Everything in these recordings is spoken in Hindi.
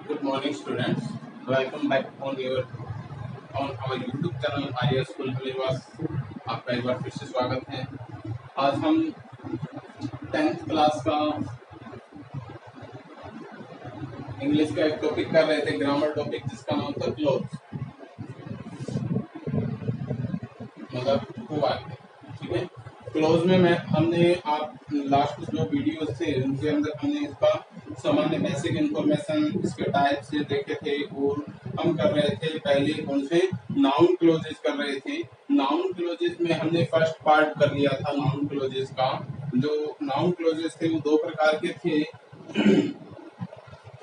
Good morning, students. Welcome back on our YouTube channel Arya school Haliwas. आपका एक बार फिर से स्वागत है। आज हम 10th क्लास का इंग्लिश का एक टॉपिक कर रहे थे, ग्रामर टॉपिक, जिसका नाम था क्लोज, मतलब हुआ। ठीक है, क्लोज में हमने आप लास्ट जो वीडियोस थे उनके अंदर हमने इसका सामान्य बेसिक इंफॉर्मेशन, इसके टाइप्स देखे थे, और हम कर रहे थे पहले कौन से नाउन क्लोजेस कर रहे थे। नाउन क्लोजेस में हमने फर्स्ट पार्ट कर लिया था। नाउन क्लोजेस का जो नाउन क्लोजेस थे वो दो प्रकार के थे।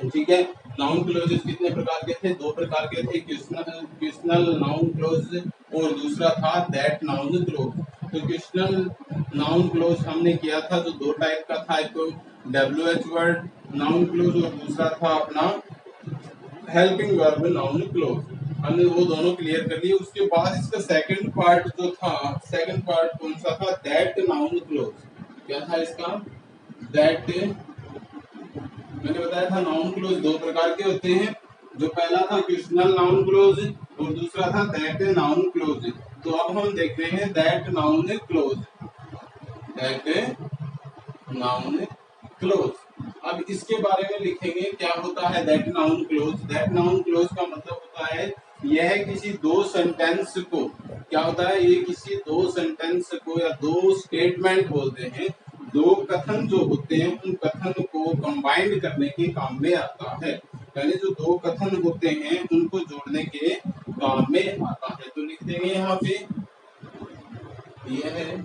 ठीक है, नाउन क्लोजेस कितने प्रकार के थे? दो प्रकार के थे, क्वेश्चनल नाउन क्लोज और दूसरा था दैट नाउन क्लोज। तो क्वेश्चनल नाउन क्लोज हमने किया था जो दो टाइप का था, एक तो WH वर्ड नाउन क्लोज और दूसरा था अपना हेल्पिंग वर्ब नाउन क्लोज। हमने वो दोनों क्लियर कर लिए। उसके बाद इसका सेकंड पार्ट जो था, सेकंड पार्ट कौन सा था? That noun close. क्या था इसका? दैट, मैंने बताया था नाउन क्लोज दो प्रकार के होते हैं। जो पहला था क्वेश्चनल नाउन क्लोज और दूसरा था दैट नाउन क्लोज। तो अब हम देख रहे हैं that noun close, that noun close. अब इसके बारे में लिखेंगे क्या होता है that noun close. That noun close का मतलब होता है यह किसी दो सेंटेंस को, क्या होता है, ये किसी दो सेंटेंस को या दो स्टेटमेंट बोलते हैं, दो कथन जो होते हैं उन कथन को कंबाइंड करने के काम में आता है। यानी जो दो कथन होते हैं उनको जोड़ने के काम में आता है। तो लिख देंगे यहाँ पे, यह है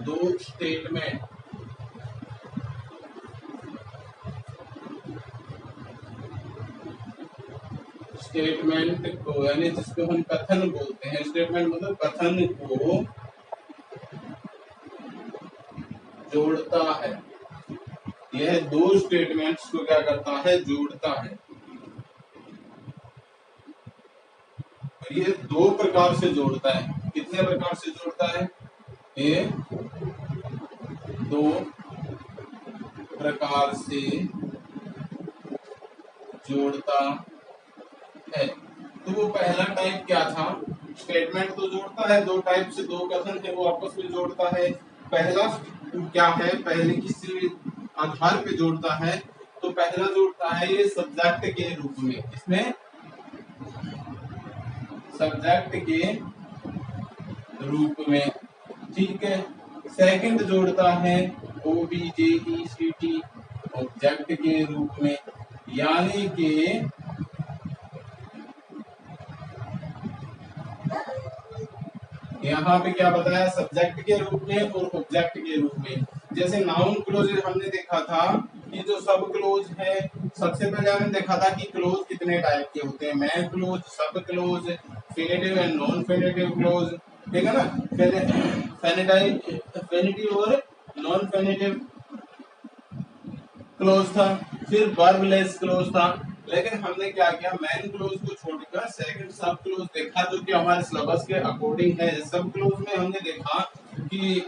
दो स्टेटमेंट, स्टेटमेंट को, यानी जिसको हम कथन बोलते हैं, स्टेटमेंट मतलब कथन को जोड़ता है। यह दो स्टेटमेंट्स को क्या करता है? जोड़ता है। और ये दो प्रकार से जोड़ता है। कितने प्रकार से जोड़ता है? ये दो प्रकार से जोड़ता है। तो वो पहला टाइप क्या था? स्टेटमेंट तो जोड़ता है, दो टाइप से दो कथन है वो आपस में जोड़ता है। पहला क्या है? पहले किसी आधार पे जोड़ता है। तो पहला जोड़ता है ये सब्जेक्ट के रूप में, इसमें सब्जेक्ट के रूप में। ठीक है, सेकंड जोड़ता है OBJECT, ऑब्जेक्ट के रूप में। यानी कि यहाँ पे क्या बताया? सब्जेक्ट के रूप में और ऑब्जेक्ट के रूप में। जैसे नाउन क्लोज हमने देखा था कि जो सब क्लोज है, सबसे पहले हमने देखा था कि क्लोज कितने टाइप के होते हैं, मैन क्लोज, सब क्लोज, फेनेटिव एंड नॉन फेनेटिव क्लोज। ठीक है ना, फेनेटिव और नॉन फेनेटिव क्लोज था। फिर वर्बलेस क्लोज था। लेकिन हमने क्या किया, मैन क्लोज को छोड़कर सेकंड सब क्लोज देखा, जो कि हमारे सिलेबस के अकॉर्डिंग है। सब क्लोज में हमने देखा कि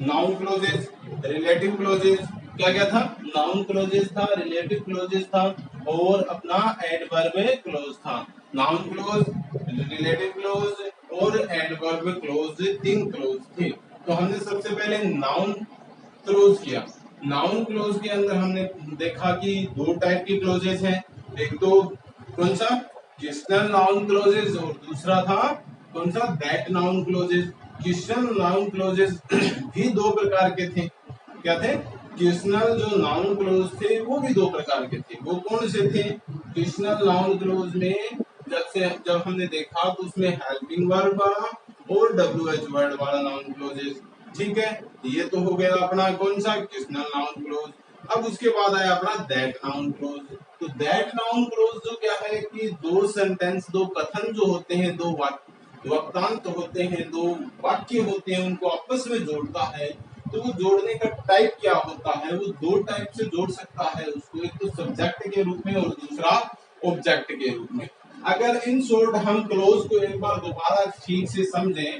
नाउन क्लोजेस, रिलेटिव क्लोजेस, क्या क्या था? नाउन क्लोजेस था, रिलेटिव क्लोजेस था और अपना एडवर्ब क्लोज था। नाउन क्लोज, रिलेटिव क्लोज और एडवर्ब क्लोज, तीन क्लोज थे। तो हमने सबसे पहले नाउन क्लोज किया। नाउन क्लोज के अंदर हमने देखा कि दो टाइप की क्लोजेस हैं। एक तो कौन सा? क्वेश्चनल नाउन क्लोजेस और दूसरा था कौन सा? That noun clauses. Questional noun clauses भी दो प्रकार के थे। क्या थे? क्वेश्चनल जो नाउन क्लोज थे वो भी दो प्रकार के थे। वो कौन से थे? क्वेश्चनल नाउन क्लोज में जब हमने देखा तो उसमें हेल्पिंग वर्ब वाला और WH वर्ड वाला नाउन क्लोजेस। ठीक है, ये तो हो गया अपना कौन सा? क्वेश्चनल नाउन क्लोज। अब उसके बाद आया अपना दैट नाउन क्लोज। तो दैट नाउन क्लोज जो क्या है कि दो सेंटेंस, दो कथन जो होते हैं, दो वाक्यांत होते हैं, दो वाक्य होते हैं, उनको आपस में जोड़ता है। तो वो जोड़ने का टाइप क्या होता है? वो दो टाइप से जोड़ सकता है उसको, एक तो सब्जेक्ट के रूप में और दूसरा ऑब्जेक्ट के रूप में। अगर इन शॉर्ट हम क्लोज को एक बार दोबारा ठीक से समझें,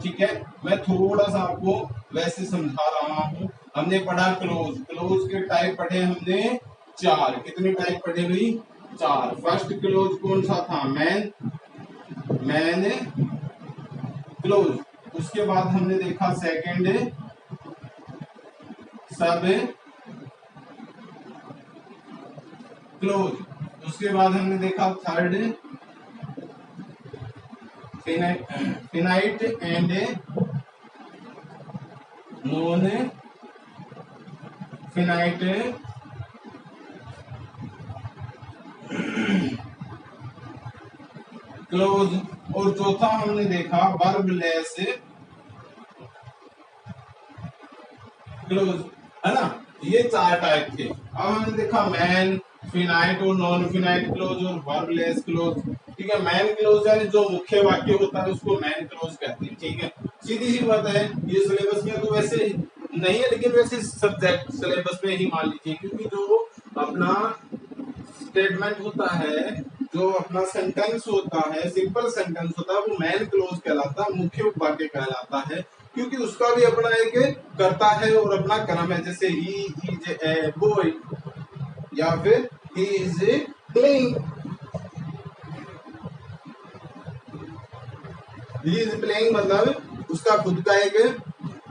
ठीक है, मैं थोड़ा सा आपको वैसे समझा रहा हूँ। हमने पढ़ा क्लोज, क्लोज के टाइप पढ़े हमने चार। कितने टाइप पढ़े भाई? चार। फर्स्ट क्लोज कौन सा था? Man, man close. उसके बाद हमने देखा सेकंड सब क्लोज। उसके बाद हमने देखा third finite and non finite close. और चौथा हमने देखा वर्बलेस क्लोज, है ना। ये चार टाइप थे। अब हमने देखा मैन, फिनाइट और नॉन फिनाइट क्लोज और वर्बलेस क्लोज। ठीक है, मैन क्लोज यानी जो मुख्य वाक्य होता है उसको मैन क्लोज कहते हैं। ठीक है, सीधी सी बात है। ये सिलेबस में तो वैसे नहीं है, लेकिन वैसे सब्जेक्ट सिलेबस में ही मान लीजिए, क्योंकि जो अपना स्टेटमेंट होता है, जो अपना सेंटेंस होता है, सिंपल सेंटेंस होता है, वो मैन क्लोज कहलाता है, मुख्य वाक्य कहलाता है, क्योंकि उसका भी अपना एक करता है और अपना क्रम है। जैसे ही इज ए बॉय या फिर he is playing, he is playing मतलब उसका खुद का एक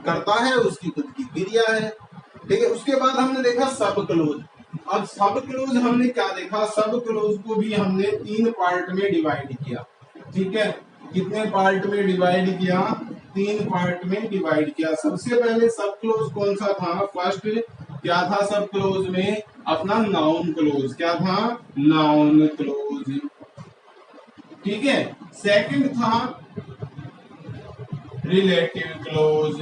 करता है, उसकी खुद की क्रिया है। ठीक है, उसके बाद हमने देखा सब क्लोज। अब सब क्लोज हमने क्या देखा? सब क्लोज को भी हमने तीन पार्ट में डिवाइड किया। ठीक है, कितने पार्ट में डिवाइड किया? तीन पार्ट में डिवाइड किया। सबसे पहले सब क्लोज कौन सा था? फर्स्ट क्या था सब क्लोज में? अपना नाउन क्लोज। क्या था? Noun close. ठीक है, सेकंड था रिलेटिव क्लोज।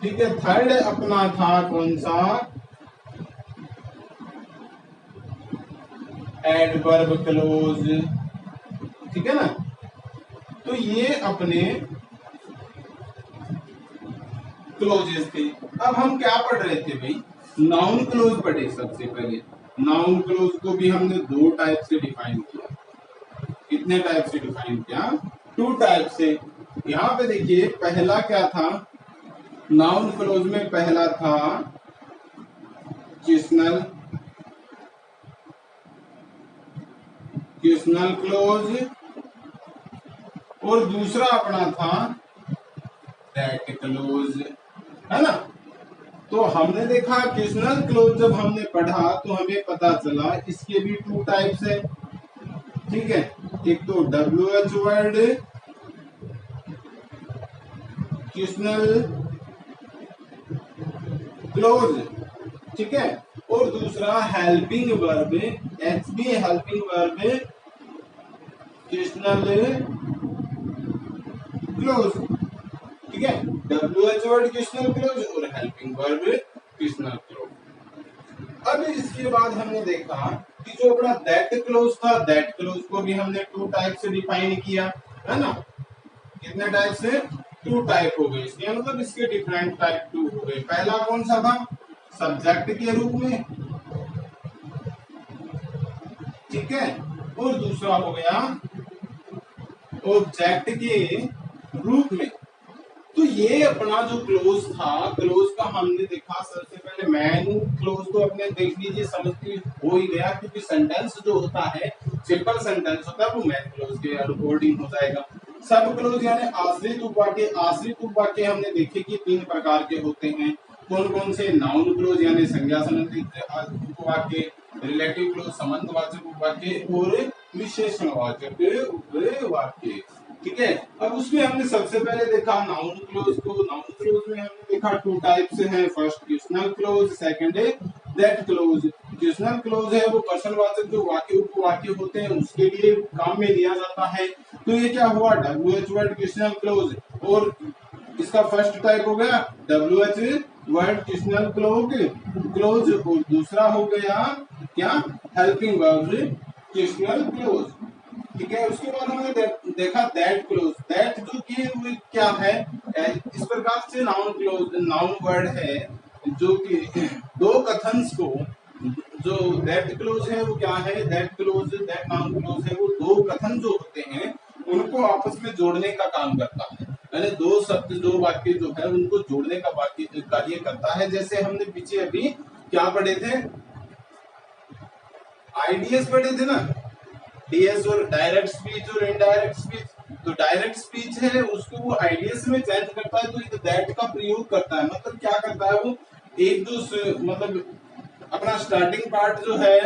ठीक है, थर्ड अपना था कौन सा? Adverb close. ठीक है ना। तो ये अपने क्लोजेस थे। अब हम क्या पढ़ रहे थे भाई? नाउन क्लोज पढ़े सबसे पहले। नाउन क्लोज को भी हमने दो टाइप से डिफाइन किया। कितने टाइप से डिफाइन किया? टू टाइप से। यहाँ पे देखिए, पहला क्या था नाउन क्लोज में? पहला था क्वेश्चनल क्लोज और दूसरा अपना था दैट क्लोज, है ना। तो हमने देखा क्वेश्चनल क्लोज जब हमने पढ़ा तो हमें पता चला इसके भी टू टाइप्स है। ठीक है, एक तो WH वर्ड क्वेश्चनल क्लोज, ठीक है, और दूसरा helping verb HB helping verb questional clause. ठीक है, WH वर्ड क्वेश्चनल क्लोज और हेल्पिंग वर्ब क्वेश्चनल क्लोज। अब इसके बाद हमने देखा कि जो अपना दैट क्लोज था, दैट क्लोज को भी हमने टू टाइप से डिफाइन किया, है ना। कितने टाइप से? टू टाइप हो गए इसके, मतलब इसके डिफरेंट टाइप टू हो गए। पहला कौन सा था? सब्जेक्ट के रूप में। ठीक है, और दूसरा हो गया ऑब्जेक्ट के रूप में। तो ये अपना जो क्लोज था, क्लोज का हमने देखा सबसे पहले मैन क्लोज तो अपने देख लीजिए, समझते हो ही गया, क्योंकि सेंटेंस जो होता है, सिंपल सेंटेंस होता है, वो मैन क्लोज के अकॉर्डिंग हो जाएगा। सब क्लोज यानी आश्रित उपवाक्य। आश्रित उपवाक्य हमने देखे कि तीन प्रकार के होते हैं। कौन कौन से? नाउन क्लोज यानी संज्ञा संबंधित उपवाक्य, रिलेटिव क्लोज संबंधवाचक उपवाक्य और विशेषणवाचक उपवाक्य। ठीक है, अब उसमें हमने सबसे पहले देखा नाउन क्लोज को। नाउन क्लोज में हमने देखा टू टाइप से है, फर्स्ट क्वेश्चनल क्लोज, सेकंड है दैट क्लोज। क्वेश्चनल क्लोज है वो प्रश्नवाचक जो वाक्य उपवाक्य होते हैं उसके लिए काम में लिया जाता है। तो ये क्या हुआ? WH वर्ड क्वेश्चनल क्लोज, और इसका फर्स्ट टाइप हो गया WH वर्ड क्वेश्चनल क्लोज, और दूसरा हो गया क्या? Helping verb questional clause. ठीक है, उसके बाद हमने देखा दैट क्लोज। दैट जो कि वो क्या है? इस प्रकार से नाउन क्लोज, नाउन वर्ड है जो कि दो कथन्स को, जो दैट क्लोज है वो क्या है? That close, that noun close है वो दो कथन जो होते हैं उनको आपस में जोड़ने का काम करता है, यानी दो शब्द, दो वाक्य जो है उनको जोड़ने का वाक्य कार्य करता है। जैसे हमने पीछे अभी क्या पढ़े थे? आईडीएस पढ़े थे ना, डीएस और डायरेक्ट स्पीच और इनडायरेक्ट स्पीच। तो डायरेक्ट स्पीच है उसको वो आईडीएस में चेंज करता है, तो दैट का प्रयोग करता है। मतलब क्या करता है वो, एक जो मतलब अपना स्टार्टिंग पार्ट जो है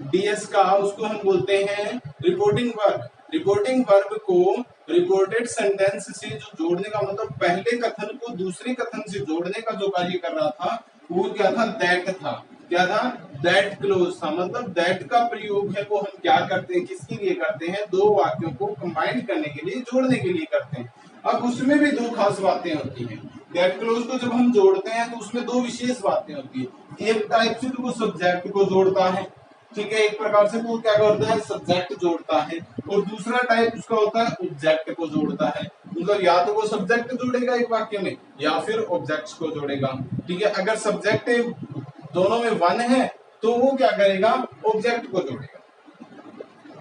डीएस का, उसको हम बोलते हैं रिपोर्टिंग वर्ब। रिपोर्टिंग वर्ब को रिपोर्टेड सेंटेंस से जो जोड़ने का, मतलब पहले कथन को दूसरे कथन से जोड़ने का जो कार्य कर रहा था वो क्या था? दैट था। क्या था? दैट क्लोज था। मतलब दैट का प्रयोग है वो हम क्या करते हैं, किसके लिए करते हैं? दो वाक्यों को कंबाइन करने के लिए, जोड़ने के लिए करते हैं। अब उसमें भी दो खास बातें होती हैं। दैट क्लोज को जब हम जोड़ते हैं तो उसमें दो विशेष बातें होती है। एक टाइप से तो वो सब्जेक्ट को जोड़ता है, ठीक है, एक प्रकार से वो क्या करता है? सब्जेक्ट जोड़ता है। और दूसरा टाइप उसका होता है ऑब्जेक्ट को जोड़ता है। मतलब या तो वो सब्जेक्ट जोड़ेगा एक वाक्य में, या फिर ऑब्जेक्ट्स को जोड़ेगा। ठीक है, अगर सब्जेक्ट दोनों में वन है तो वो क्या करेगा? ऑब्जेक्ट को जोड़ेगा,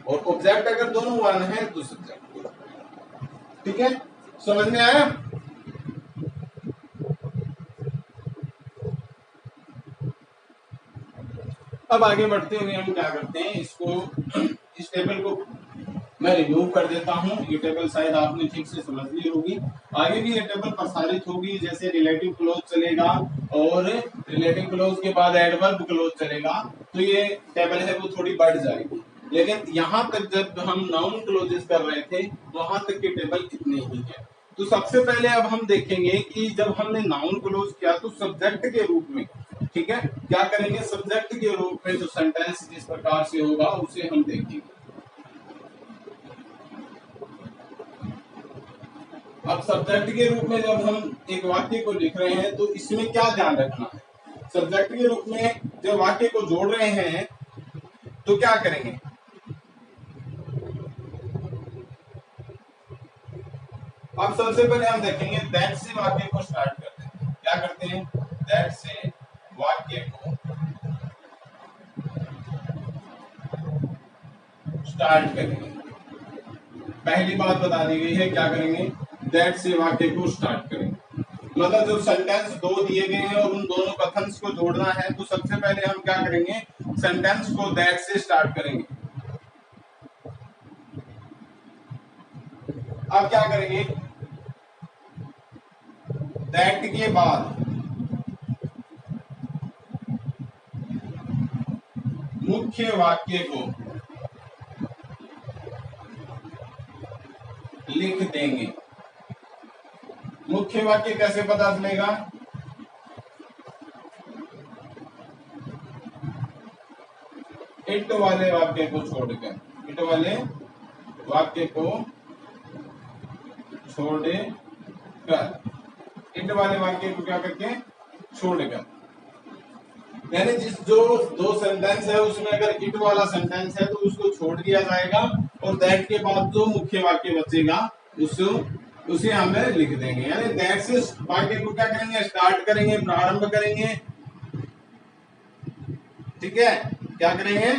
और ऑब्जेक्ट अगर दोनों वन है तो सब्जेक्ट को। ठीक है, समझ में आया? अब आगे बढ़ते हुए हम क्या करते हैं, इसको इस टेबल को मैं रिमूव कर देता हूं। ये टेबल शायद आपने ठीक से समझ ली होगी। आगे भी ये टेबल प्रसारित होगी, जैसे रिलेटिव क्लोज चलेगा और रिलेटिव क्लोज के बाद एडवर्ब क्लोज चलेगा, तो ये टेबल है वो थोड़ी बढ़ जाएगी। लेकिन यहाँ तक जब हम नाउन क्लोजेस कर रहे थे वहां तक की टेबल इतनी ही है। तो सबसे पहले अब हम देखेंगे कि जब हमने नाउन क्लोज किया तो सब्जेक्ट के रूप में, ठीक है, क्या करेंगे? सब्जेक्ट के रूप में जो सेंटेंस जिस प्रकार से होगा उसे हम देखेंगे। अब सब्जेक्ट के रूप में जब हम एक वाक्य को लिख रहे हैं तो इसमें क्या ध्यान रखना है? सब्जेक्ट के रूप में जब वाक्य को जोड़ रहे हैं तो क्या करेंगे? अब सबसे पहले हम देखेंगे दैट से वाक्य को स्टार्ट करते हैं। क्या करते हैं? दैट से वाक्य को स्टार्ट करेंगे। पहली बात बता दी गई है, क्या करेंगे? दैट से वाक्य को स्टार्ट करेंगे। मतलब जो सेंटेंस दो दिए गए हैं और उन दोनों कथन्स को जोड़ना है तो सबसे पहले हम क्या करेंगे? सेंटेंस को दैट से स्टार्ट करेंगे। अब क्या करेंगे? दैट के बाद मुख्य वाक्य को लिख देंगे। मुख्य वाक्य कैसे पता चलेगा? इट वाले वाक्य को छोड़कर, इट वाले वाक्य को छोड़कर, इट वाले वाक्य को क्या करके? छोड़कर। यानी जिस जो दो सेंटेंस है उसमें अगर इट वाला सेंटेंस है तो उसको छोड़ दिया जाएगा, और दैट के बाद जो मुख्य वाक्य बचेगा उसे हमें लिख देंगे। यानी दैट से वाक्य को क्या करेंगे? स्टार्ट करेंगे, प्रारंभ करेंगे। ठीक है, क्या करेंगे?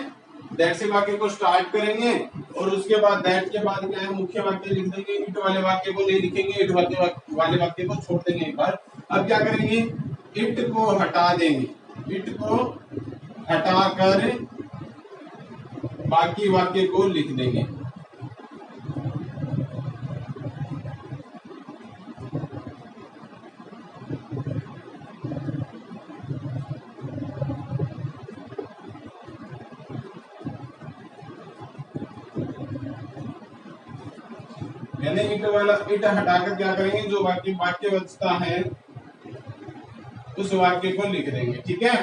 दैट से वाक्य को स्टार्ट करेंगे और उसके बाद दैट के बाद क्या है? मुख्य वाक्य लिख देंगे। इट वाले वाक्य को नहीं लिखेंगे, इट वाले वाक्य को छोड़ देंगे एक बार। अब क्या करेंगे? इट को हटा देंगे, इट को हटाकर बाकी वाक्य को लिख देंगे। यानी इट वाला इट हटाकर क्या करेंगे? जो वाक्य बचता है उस वाक्य को लिख देंगे। ठीक है,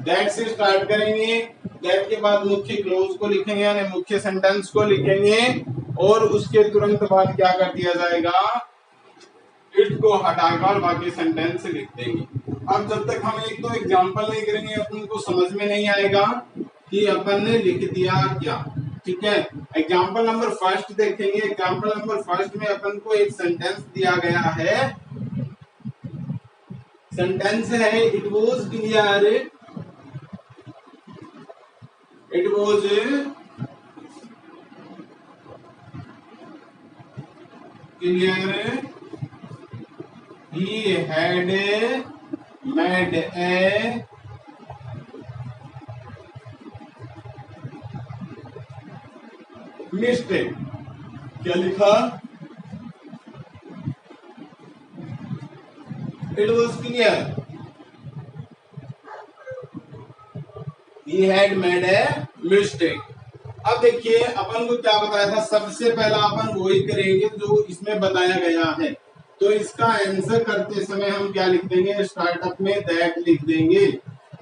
दैट से स्टार्ट करेंगे, दैट के बाद मुख्य क्लोज को लिखेंगे यानी मुख्य सेंटेंस को लिखेंगे, और उसके तुरंत बाद क्या कर दिया जाएगा? इट को हटाकर बाकी सेंटेंस लिख देंगे। अब जब तक हम एक तो एग्जांपल नहीं करेंगे अपन को समझ में नहीं आएगा कि अपन ने लिख दिया क्या। ठीक है, एग्जांपल नंबर फर्स्ट देखेंगे। एग्जांपल नंबर फर्स्ट में अपन को एक सेंटेंस दिया गया है। सेंटेंस है it was clear, it was clear he had made a mistake. क्या लिखा? It was clear, he had made a mistake. अब देखिए अपन को क्या बताया था, सबसे पहला अपन वही करेंगे जो इसमें बताया गया है। तो इसका आंसर करते समय हम क्या लिख देंगे? स्टार्टअप में दैट लिख देंगे।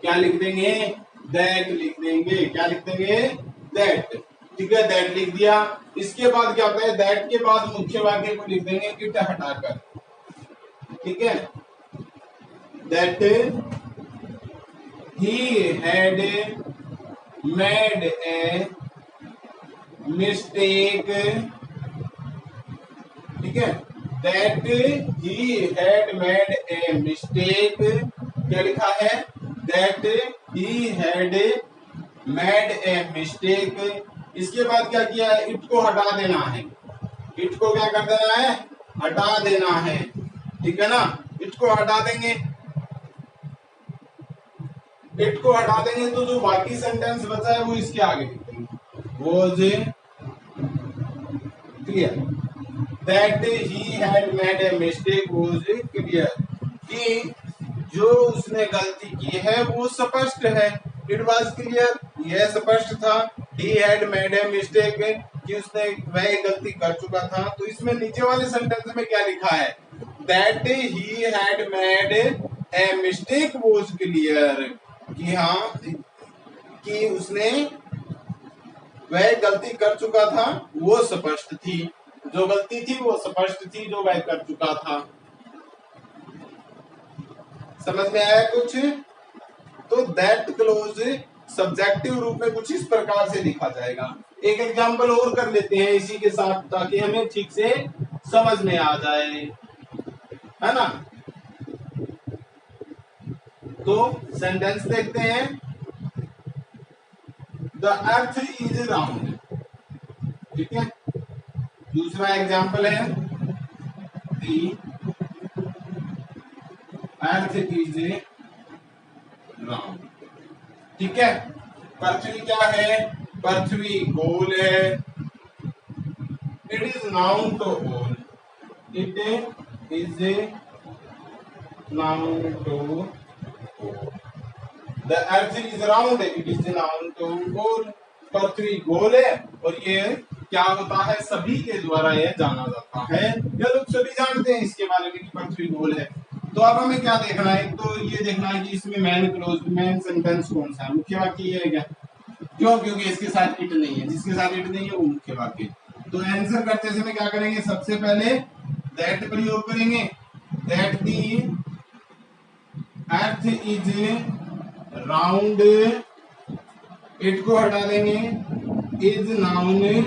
क्या लिख देंगे? दैट लिख देंगे। क्या लिख देंगे? दैट। ठीक है, दैट लिख दिया। इसके बाद क्या होता है? दैट के बाद मुख्य वाक्य को लिख देंगे इट हटाकर। ठीक है, that he had made a mistake. ठीक है, that he had made a mistake. क्या लिखा है? That he had made a mistake. इसके बाद क्या किया है? इट को हटा देना है। इट को क्या कर देना है? हटा देना है। ठीक है ना, इट को हटा देंगे। इट को हटा देंगे तो जो बाकी सेंटेंस बचा है वो इसके आगे लिख देंगे। Was clear, that he had made a mistake was clear, कि जो उसने गलती की है वो स्पष्ट है। इट वॉज क्लियर, यह स्पष्ट था। He had made a mistake, कि उसने वह गलती कर चुका था। तो इसमें नीचे वाले सेंटेंस में क्या लिखा है? That he had made a mistake was clear, कि हाँ, कि उसने वह गलती कर चुका था वो स्पष्ट थी। जो गलती थी वो स्पष्ट थी, जो वह कर चुका था। समझ में आया कुछ? तो दैट क्लोज सब्जेक्टिव रूप में कुछ इस प्रकार से लिखा जाएगा। एक एग्जांपल और कर लेते हैं इसी के साथ, ताकि हमें ठीक से समझ में आ जाए, है ना। तो सेंटेंस देखते हैं। The earth is round. ठीक है, दूसरा एग्जांपल है द अर्थ इज राउंड। ठीक है, पृथ्वी क्या है? पृथ्वी गोल है। It is known to all. It is known to all. The earth is round, it is known to all. पृथ्वी गोल है और ये क्या होता है? सभी के द्वारा यह जाना जाता है। ये लोग सभी जानते हैं इसके बारे में कि पृथ्वी गोल है। तो अब हमें क्या देखना है? तो ये देखना है कि इसमें मैन क्लोज, मैन सेंटेंस कौन सा है? मुख्य वाक्य ये है क्या? क्यों? क्योंकि इसके साथ इट नहीं है। जिसके साथ इट नहीं है वो मुख्य वाक्य। तो आंसर करते समय क्या करेंगे? सबसे पहले दैट प्रयोग करेंगे। That the earth is round, it को हटा देंगे। Is known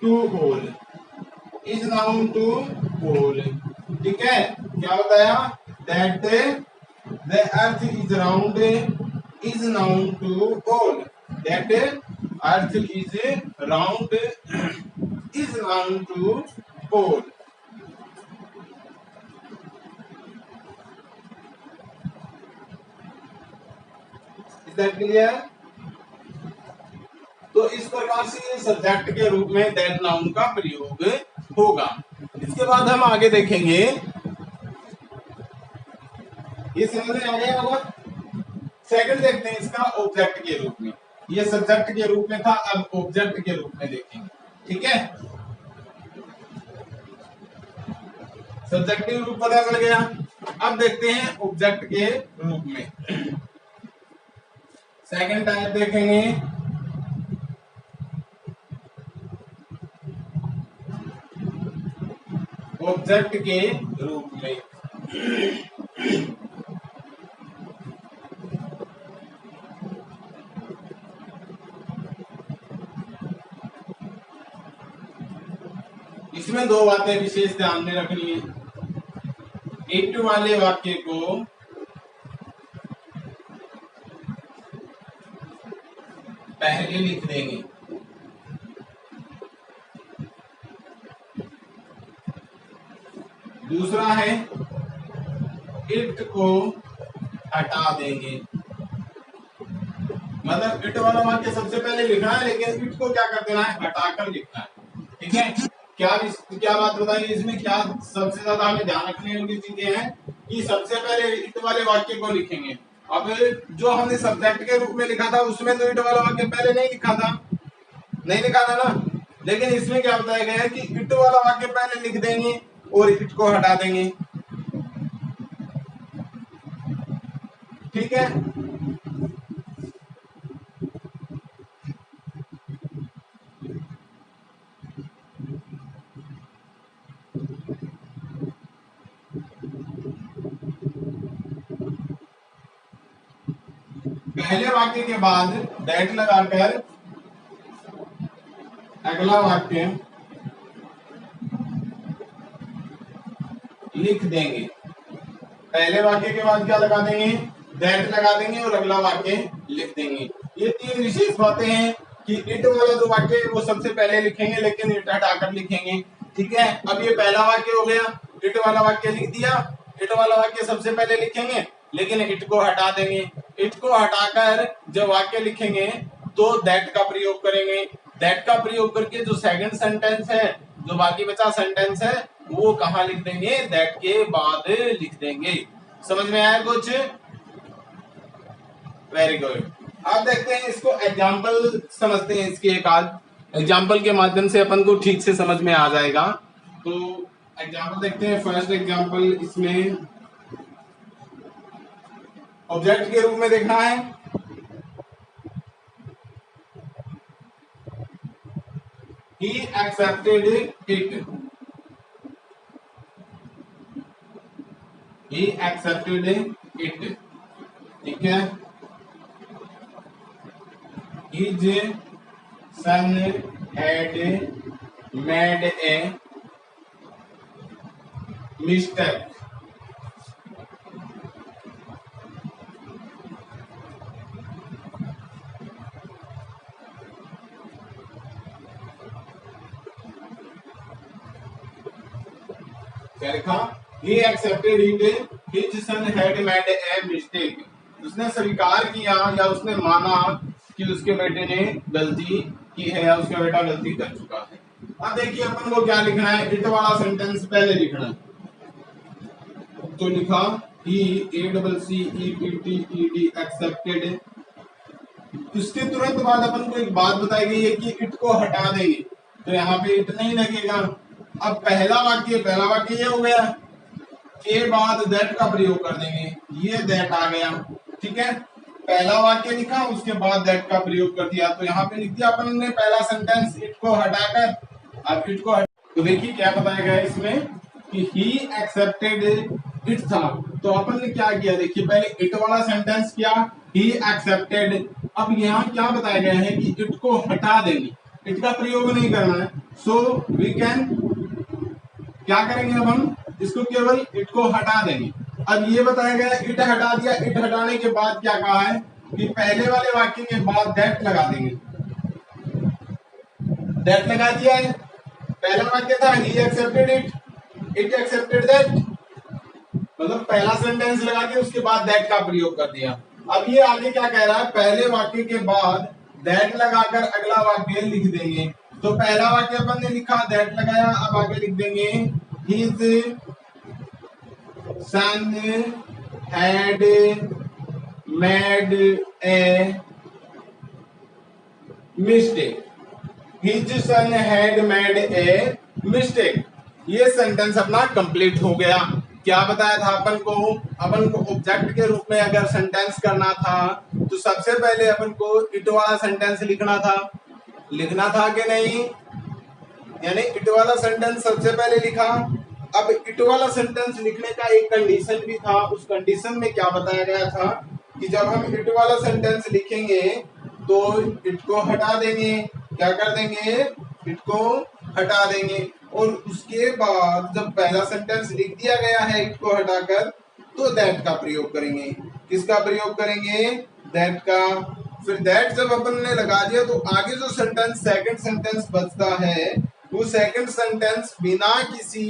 to whole, is known to whole. ठीक है, क्या बताया? That the earth is round is known to whole. That earth is round is known to whole. Is that clear? तो इस प्रकार से ये सब्जेक्ट के रूप में दैट नाउन का प्रयोग होगा। इसके बाद हम आगे देखेंगे, ये समझ में आ गया होगा। सेकंड देखते हैं इसका ऑब्जेक्ट के रूप में। ये सब्जेक्ट के रूप में था, अब ऑब्जेक्ट के रूप में देखेंगे। ठीक है, सब्जेक्टिव रूप पता चल गया। अब देखते हैं ऑब्जेक्ट के रूप में। सेकंड टाइप देखेंगे, ऑब्जेक्ट के रूप में। इसमें दो बातें विशेष ध्यान में रखनी है। इट वाले वाक्य को पहले लिख देंगे। दूसरा है इट को हटा देंगे। मतलब इट वाला वाक्य सबसे पहले लिखना है, लेकिन इट को क्या कर देना है, हटाकर लिखना है। ठीक है, क्या बात बताइए इसमें, क्या सबसे ज्यादा हमें ध्यान रखने वाली चीजें हैं कि सबसे पहले इट वाले वाक्य को लिखेंगे। अब जो हमने सब्जेक्ट के रूप में लिखा था उसमें तो इट वाला वाक्य पहले नहीं लिखा था, नहीं लिखा था ना, लेकिन इसमें क्या बताया गया है कि इट वाला वाक्य पहले लिख देंगे और इट को हटा देंगे। ठीक है, पहले वाक्य के बाद दैट लगाकर अगला वाक्य लिख देंगे। पहले वाक्य के बाद क्या लगा देंगे, दैट लगा देंगे और अगला वाक्य लिख देंगे। ये तीन विशेष बातें हैं कि इट वाला जो वाक्य है वो सबसे पहले लिखेंगे, लेकिन इट हटाकर लिखेंगे। ठीक है, अब ये पहला वाक्य हो गया, इट वाला वाक्य लिख दिया, इट वाला वाक्य सबसे पहले लिखेंगे लेकिन इट को हटा देंगे। इट को हटाकर जब वाक्य लिखेंगे तो दैट का प्रयोग करेंगे। दैट का प्रयोग करके जो सेकंड सेंटेंस है, जो बाकी बचा सेंटेंस है, वो कहाँ लिख देंगे, दैट के बाद लिख देंगे। समझ में आया कुछ? Very good. अब देखते हैं इसको, एग्जाम्पल समझते हैं इसके एक आध एग्जाम्पल के माध्यम से अपन को ठीक से समझ में आ जाएगा। तो एग्जाम्पल देखते हैं। फर्स्ट एग्जाम्पल इसमें ऑब्जेक्ट के रूप में देखना है। He accepted it. He accepted it. ठीक है, his son had made a mistake. क्या लिखा? He accepted it. His son had made a mistake. उसने स्वीकार किया या उसने माना कि उसके बेटे ने गलती की है या उसका बेटा गलती कर चुका है। अब देखिए अपन को क्या लिखना है, इट वाला सेंटेंस पहले लिखना है। तो लिखा he accepted accepted। उसके तुरंत बाद अपन को एक बात बताई गई है कि इट को हटा देंगे, तो यहाँ पे इट नहीं लगेगा। अब पहला वाक्य ये हो गया, के बाद दैट का प्रयोग कर देंगे, ये दैट आ गया। ठीक है, पहला वाक्य लिखा उसके बाद दैट का प्रयोग कर दिया, तो यहाँ पे लिख दिया अपन ने पहला सेंटेंस इट को हटाकर। अब इट को तो देखिए क्या बताया गया इसमें कि ही एक्सेप्टेड इट था, तो अपन ने क्या किया, देखिए पहले इट वाला सेंटेंस किया, ही एक्सेप्टेड। अब यहाँ क्या बताया गया है कि इट को हटा देंगे, इट का प्रयोग नहीं करना है। सो वी कैन क्या करेंगे, अब हम इसको केवल इट को हटा देंगे। अब ये बताया गया इट हटा दिया, इट हटाने के बाद क्या कहा है कि पहले वाले वाक्य के बाद दैट लगा देंगे। दैट लगा दिया है, पहला वाक्य था he accepted it, it accepted that, मतलब पहला सेंटेंस लगा के उसके बाद दैट का प्रयोग कर दिया। अब ये आगे क्या कह रहा है, पहले वाक्य के बाद दैट लगाकर अगला वाक्य लिख देंगे। तो पहला वाक्य अपन ने लिखा, दैट लगाया, अब आगे लिख देंगे his son had made a mistake. His son had made a mistake. ये सेंटेंस अपना कंप्लीट हो गया। क्या बताया था अपन को ऑब्जेक्ट के रूप में अगर सेंटेंस करना था तो सबसे पहले अपन को इट वाला सेंटेंस लिखना था कि नहीं, यानी इट वाला सेंटेंस सबसे पहले लिखा। अब इट वाला सेंटेंस लिखने का एक कंडीशन भी था, उस कंडीशन में क्या बताया गया था कि जब हम इट वाला सेंटेंस लिखेंगे तो इट को हटा देंगे। क्या कर देंगे, इट को हटा देंगे, और उसके बाद जब पहला सेंटेंस लिख दिया गया है इट को हटाकर, तो दैट का प्रयोग करेंगे। किसका प्रयोग करेंगे, दैट का। फिर दैट जब अपन ने लगा दिया तो आगे जो सेंटेंस सेकंड सेंटेंस बचता है, वो सेकंड सेंटेंस बिना किसी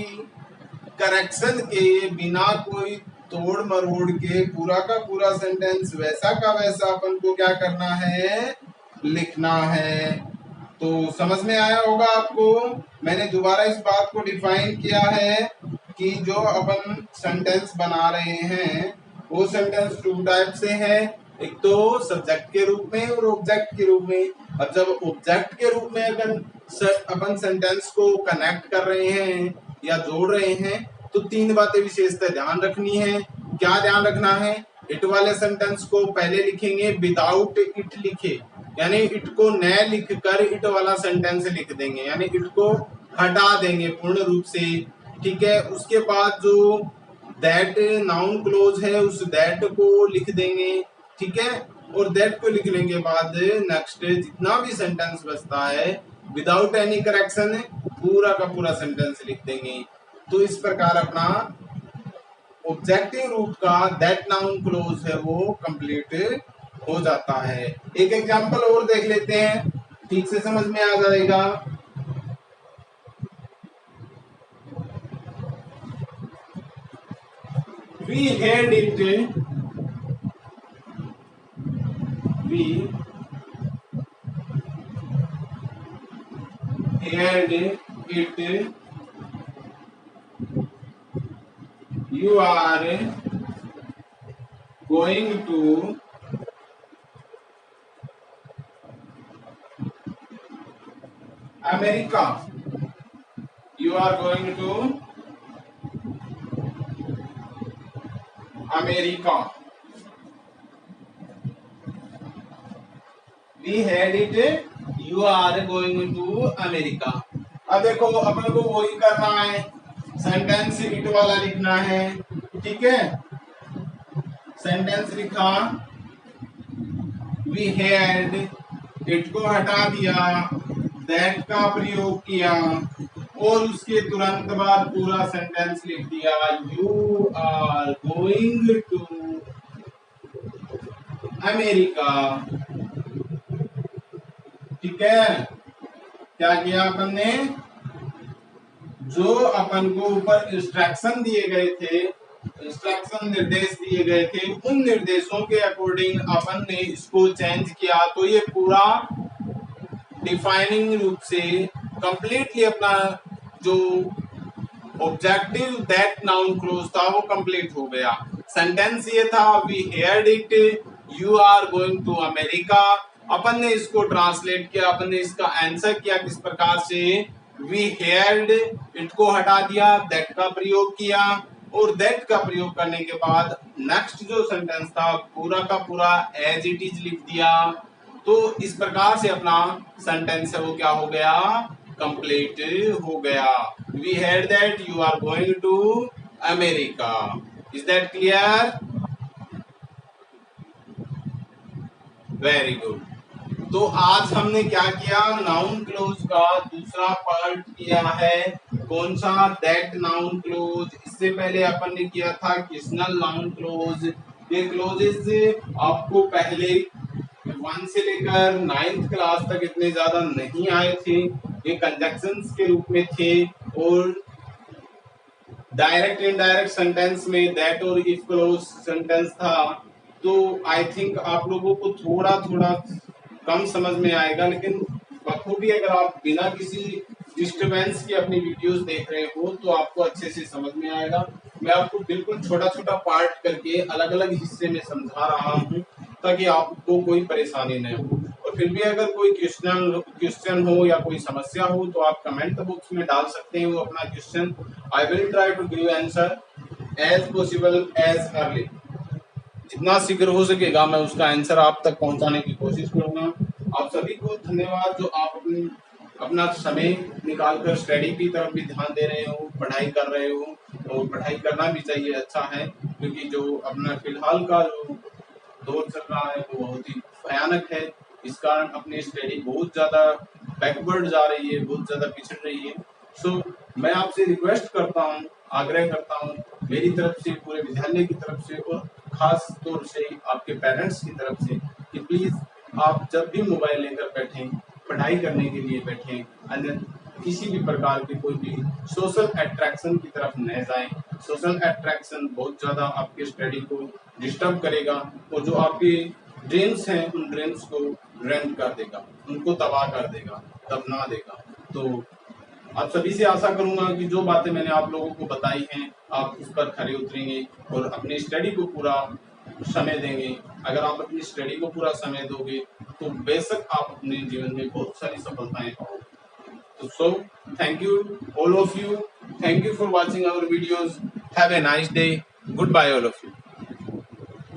करेक्शन के, बिना कोई तोड़ मरोड़ के पूरा का पूरा सेंटेंस वैसा का वैसा अपन को क्या करना है, लिखना है। तो समझ में आया होगा आपको। मैंने दोबारा इस बात को डिफाइन किया है कि जो अपन सेंटेंस बना रहे हैं वो सेंटेंस टू टाइप से है, एक तो सब्जेक्ट के रूप में और ऑब्जेक्ट के रूप में। अब जब ऑब्जेक्ट के रूप में अगर अपन सेंटेंस को कनेक्ट कर रहे हैं या जोड़ रहे हैं तो तीन बातें विशेषतः ध्यान रखनी है। क्या ध्यान रखना है, इट वाले सेंटेंस को पहले लिखेंगे विदाउट इट लिखे, यानी इट को न लिख कर इट वाला सेंटेंस लिख देंगे, यानी इट को हटा देंगे पूर्ण रूप से। ठीक है, उसके बाद जो दैट नाउन क्लोज है उस दैट को लिख देंगे। ठीक है, और दैट को लिखने के बाद नेक्स्ट जितना भी सेंटेंस बचता है विदाउट एनी करेक्शन पूरा का पूरा सेंटेंस लिख देंगे। तो इस प्रकार अपना ऑब्जेक्टिव रूप का दैट नाउन क्लोज है वो कंप्लीट हो जाता है। एक एग्जांपल और देख लेते हैं, ठीक से समझ में आ जाएगा। We had it, we had it, you are going to America, you are going to America, we had it, you are going to America। अब देखो अपन को वही करना है, सेंटेंस इट वाला लिखना है। ठीक है, सेंटेंस लिखा, वी हैड, इट को हटा दिया, दैट का प्रयोग किया और उसके तुरंत बाद पूरा सेंटेंस लिख दिया, you are going to America. ठीक है, क्या किया अपन ने, जो अपन को ऊपर इंस्ट्रक्शन दिए गए थे, इंस्ट्रक्शन निर्देश दिए गए थे, उन निर्देशों के अकॉर्डिंग अपन ने इसको चेंज किया। तो ये पूरा डिफाइनिंग रूप से कंप्लीटली अपना जो ऑब्जेक्टिव दैट नाउन क्लोज था वो कंप्लीट हो गया। सेंटेंस ये था, we heard it, you are going to America. अपन ने इसको ट्रांसलेट किया, अपन ने इसका आंसर किया किस प्रकार से, वी हेयर्ड, इट को हटा दिया, दैट का प्रयोग किया और दैट का प्रयोग करने के बाद नेक्स्ट जो सेंटेंस था पूरा का पूरा एज इट इज लिख दिया। तो इस प्रकार से अपना सेंटेंस है वो क्या हो गया, कंप्लीट हो गया। We heard that you are going to America. Is that clear? Very good. तो आज हमने क्या किया, नाउन क्लोज का दूसरा पार्ट किया है। कौन सा, दैट नाउन क्लोज। इससे पहले अपन ने किया था क्वेश्चनल नाउन क्लोज। ये क्लोजेस आपको पहले 1 से लेकर 9th क्लास तक इतने ज्यादा नहीं आए थे। ये कंजक्शंस के रूप में थे और डायरेक्ट इनडायरेक्ट सेंटेंस में दैट और इफ क्लोज सेंटेंस था। तो आई थिंक आप लोगों को थोड़ा थोड़ा कम समझ में आएगा, लेकिन बखूबी अगर आप बिना किसी डिस्टरबेंस के अपनी वीडियोस देख रहे हो तो आपको अच्छे से समझ में आएगा। मैं आपको बिल्कुल छोटा छोटा पार्ट करके अलग अलग हिस्से में समझा रहा हूँ ताकि आपको कोई परेशानी न हो। और फिर भी अगर कोई क्वेश्चन हो या कोई समस्या हो तो आप कमेंट बॉक्स में डाल सकते हैं वो अपना question. I will try to give answer as possible as early. जितना शीघ्र हो सकेगा मैं उसका आंसर आप तक पहुंचाने की कोशिश करूंगा। आप सभी को धन्यवाद जो आप अपना समय निकालकर स्टडी की तरफ भी ध्यान दे रहे हो, पढ़ाई कर रहे हो। और पढ़ाई करना भी चाहिए, अच्छा है, क्योंकि जो अपना फिलहाल का जो दौर चल रहा है वो बहुत ही भयानक है। इस कारण अपनी स्टडी बहुत ज्यादा बैकवर्ड जा रही है, बहुत ज्यादा पिछड़ रही है। सो मैं आपसे रिक्वेस्ट करता हूँ, आग्रह करता हूँ मेरी तरफ से, पूरे विद्यालय की तरफ से और खास तौर से आपके पेरेंट्स की तरफ से कि प्लीज आप जब भी मोबाइल लेकर बैठें, पढ़ाई करने के लिए बैठें, अन्य किसी भी प्रकार के कोई भी सोशल अट्रैक्शन की तरफ न जाएं। सोशल अट्रैक्शन बहुत ज्यादा आपके स्टडी को डिस्टर्ब करेगा और जो आपकी ड्रीम्स हैं उन ड्रीम्स को रेंट कर देगा, उनको तबाह कर देगा, दफना देगा। तो आप सभी से आशा करूंगा कि जो बातें मैंने आप लोगों को बताई हैं आप उस पर खरे उतरेंगे और अपनी स्टडी को पूरा समय देंगे। अगर आप अपनी स्टडी को पूरा समय दोगे तो बेशक आप अपने जीवन में बहुत सारी सफलताएं पाओगे। So thank you all of you. Thank you for watching our videos. Have a nice day. Goodbye all of you.